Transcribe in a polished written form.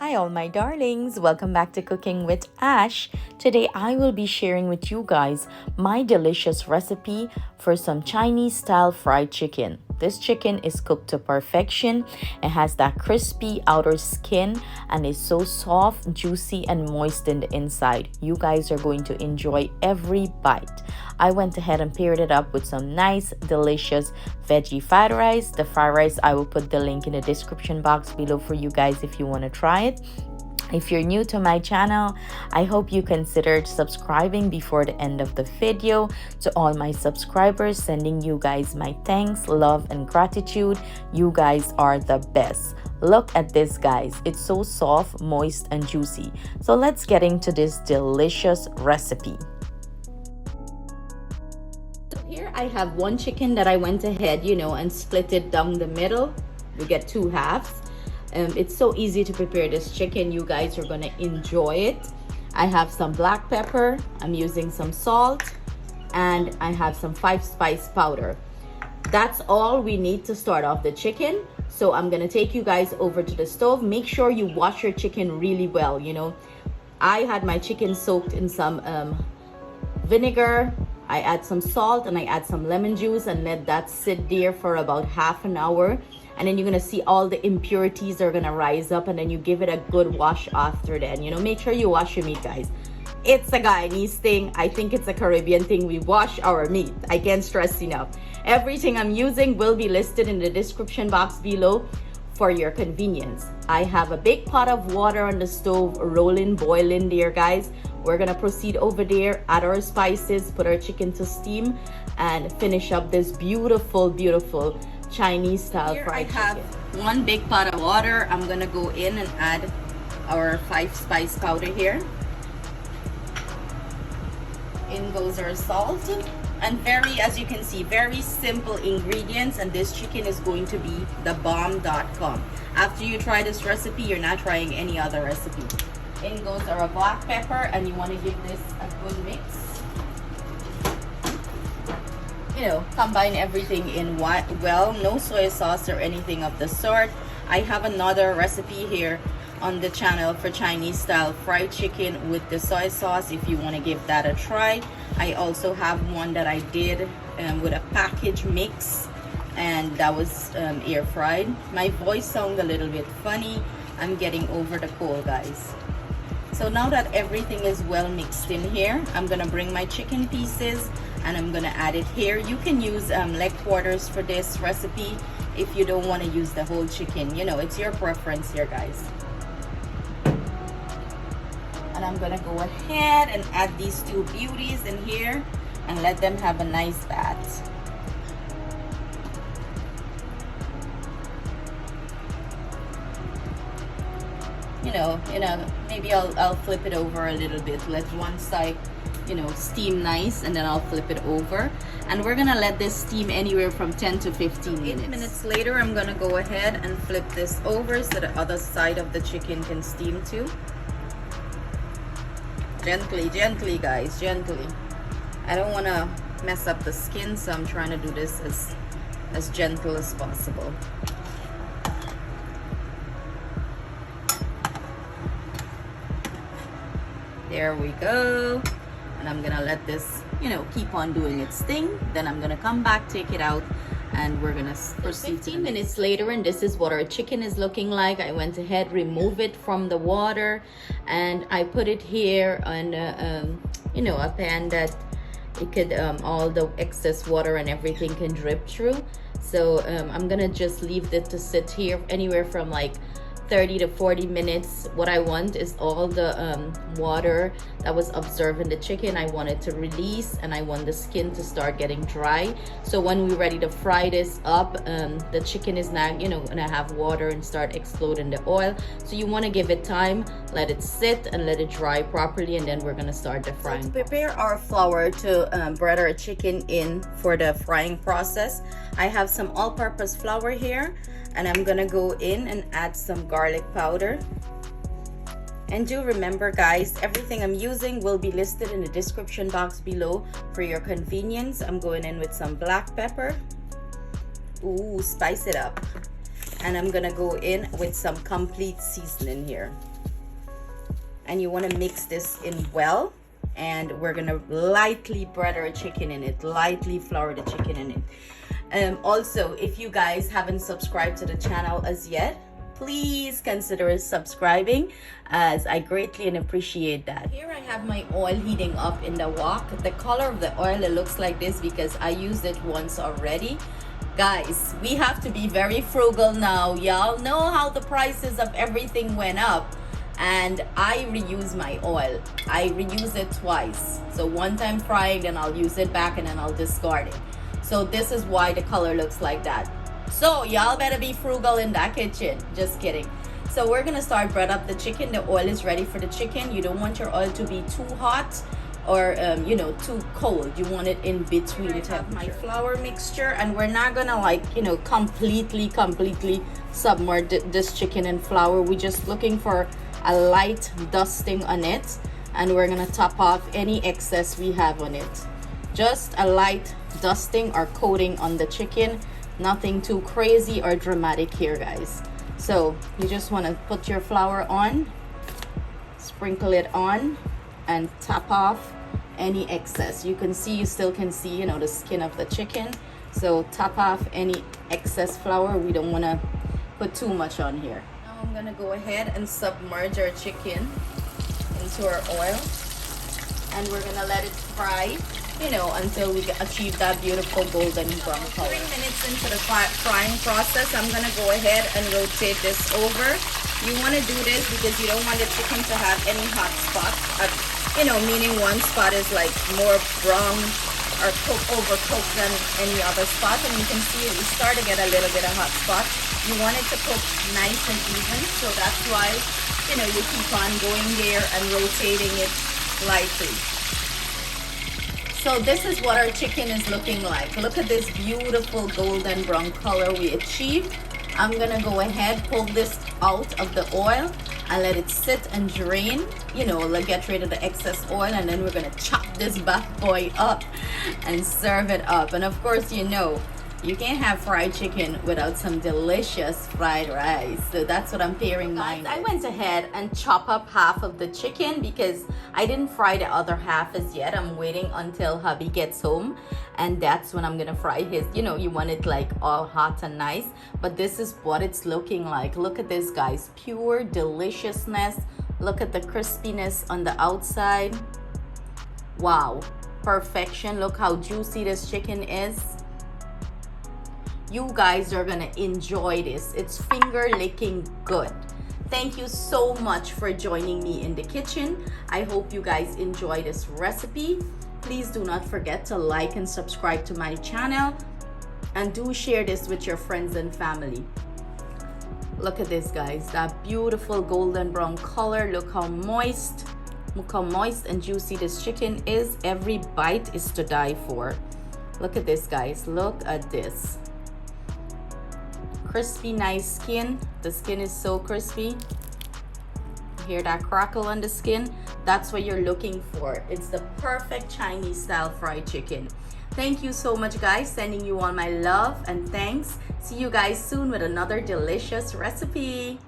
Hi all my darlings, welcome back to Cooking with Ash. Today I will be sharing with you guys my delicious recipe for some Chinese style fried chicken. This chicken is cooked to perfection. It has that crispy outer skin and is so soft, juicy and moist in the inside. You guys are going to enjoy every bite. I went ahead and paired it up with some nice, delicious veggie fried rice. The fried rice, I will put the link in the description box below for you guys if you want to try it. If you're new to my channel, I hope you considered subscribing before the end of the video. To all my subscribers, sending you guys my thanks, love, and gratitude. You guys are the best. Look at this, guys. It's so soft, moist, and juicy. So let's get into this delicious recipe. So here I have one chicken that I went ahead, and split it down the middle. We get two halves. It's so easy to prepare this chicken. You guys are gonna enjoy it. I have some black pepper, I'm using some salt, and I have some 5-spice powder. That's all we need to start off the chicken. So I'm gonna take you guys over to the stove. Make sure you wash your chicken really well. I had my chicken soaked in some vinegar. I add some salt and I add some lemon juice and let that sit there for about half an hour. And then you're gonna see all the impurities are gonna rise up, and then you give it a good wash after then. Make sure you wash your meat, guys. It's a Guyanese thing. I think it's a Caribbean thing. We wash our meat. I can't stress enough. Everything I'm using will be listed in the description box below for your convenience. I have a big pot of water on the stove, rolling, boiling there, guys. We're gonna proceed over there, add our spices, put our chicken to steam, and finish up this beautiful, beautiful Chinese style fried chicken. I have one big pot of water. I'm gonna go in and add our 5-spice powder here. In goes our salt, and as you can see, very simple ingredients, and this chicken is going to be the bomb.com. After you try this recipe, you're not trying any other recipe. In goes our black pepper, and you want to give this a good mix. Combine everything in well, no soy sauce or anything of the sort. I have another recipe here on the channel for Chinese style fried chicken with the soy sauce if you want to give that a try. I also have one that I did with a package mix, and that was air fried. My voice sounds a little bit funny. I'm getting over the cold, guys. So now that everything is well mixed in here, I'm gonna bring my chicken pieces and I'm gonna add it here. You can use leg quarters for this recipe if you don't want to use the whole chicken. It's your preference here, guys. And I'm gonna go ahead and add these two beauties in here and let them have a nice bath. Maybe I'll flip it over a little bit. Let one side steam nice, and then I'll flip it over, and we're gonna let this steam anywhere from 10 to 15 minutes. 8 minutes later, I'm gonna go ahead and flip this over so the other side of the chicken can steam too. Gently, guys, gently. I don't want to mess up the skin, so I'm trying to do this as gentle as possible. There we go. And I'm gonna let this keep on doing its thing. Then I'm gonna come back, take it out, and we're gonna proceed. 15 minutes later, and this is what our chicken is looking like. I went ahead, remove it from the water, and I put it here on a pan that it could all the excess water and everything can drip through. So I'm gonna just leave it to sit here anywhere from like 30 to 40 minutes. What I want is all the water that was absorbed in the chicken, I want it to release, and I want the skin to start getting dry. So when we're ready to fry this up, the chicken is now gonna have water and start exploding the oil. So you want to give it time, let it sit and let it dry properly, and then we're gonna start the frying. So to prepare our flour to bread our chicken in for the frying process, I have some all-purpose flour here, and I'm gonna go in and add some garlic powder. And do remember, guys, everything I'm using will be listed in the description box below for your convenience. I'm going in with some black pepper. Ooh, spice it up. And I'm gonna go in with some complete seasoning here. and you want to mix this in well. And we're gonna lightly bread our chicken in it, lightly flour the chicken in it. Also, if you guys haven't subscribed to the channel as yet, please consider subscribing, as I greatly and appreciate that. Here I have my oil heating up in the wok. The color of the oil, it looks like this because I used it once already. Guys, we have to be very frugal now. Y'all know how the prices of everything went up, and I reuse my oil. I reuse it twice. So one time frying, then I'll use it back, and then I'll discard it. So this is why the color looks like that. So y'all better be frugal in that kitchen. Just kidding. So we're gonna start bread up the chicken. The oil is ready for the chicken. You don't want your oil to be too hot or you know, too cold. You want it in between temperature. I have my flour mixture, and we're not gonna, like, you know, completely submerge this chicken in flour. We're just looking for a light dusting on it, and we're gonna top off any excess we have on it. Just a light dusting or coating on the chicken, nothing too crazy or dramatic here, guys. So you just want to put your flour on, sprinkle it on, and top off any excess. You can see, you still can see, you know, the skin of the chicken. So top off any excess flour. We don't want to put too much on here. Now I'm gonna go ahead and submerge our chicken into our oil, and we're gonna let it fry, you know, until we achieve that beautiful golden brown color. 3 minutes into the frying process, I'm gonna go ahead and rotate this over. You want to do this because you don't want the chicken to have any hot spots, you know, meaning one spot is like more brown or overcooked than any other spot, and you can see we start to get a little bit of hot spot. You want it to cook nice and even, so that's why, you know, you keep on going there and rotating it lightly. So this is what our chicken is looking like. Look at this beautiful golden brown color we achieved. I'm gonna go ahead, pull this out of the oil and let it sit and drain, you know, like get rid of the excess oil, and then we're gonna chop this bad boy up and serve it up. And of course, you know, you can't have fried chicken without some delicious fried rice. So that's what I'm pairing mine with. I went ahead and chop up half of the chicken because I didn't fry the other half as yet. I'm waiting until hubby gets home, and that's when I'm gonna fry his. You know, you want it like all hot and nice, but this is what it's looking like. Look at this, guys. Pure deliciousness. Look at the crispiness on the outside. Wow, perfection. Look how juicy this chicken is. You guys are gonna enjoy this. It's finger licking good. Thank you so much for joining me in the kitchen. I hope you guys enjoy this recipe. Please do not forget to like and subscribe to my channel, and do share this with your friends and family. Look at this, guys. That beautiful golden brown color. Look how moist and juicy this chicken is. Every bite is to die for. Look at this, guys. Look at this. Crispy, nice skin. The skin is so crispy. Hear that crackle on the skin? That's what you're looking for. It's the perfect Chinese style fried chicken. Thank you so much, guys. Sending you all my love and thanks. See you guys soon with another delicious recipe.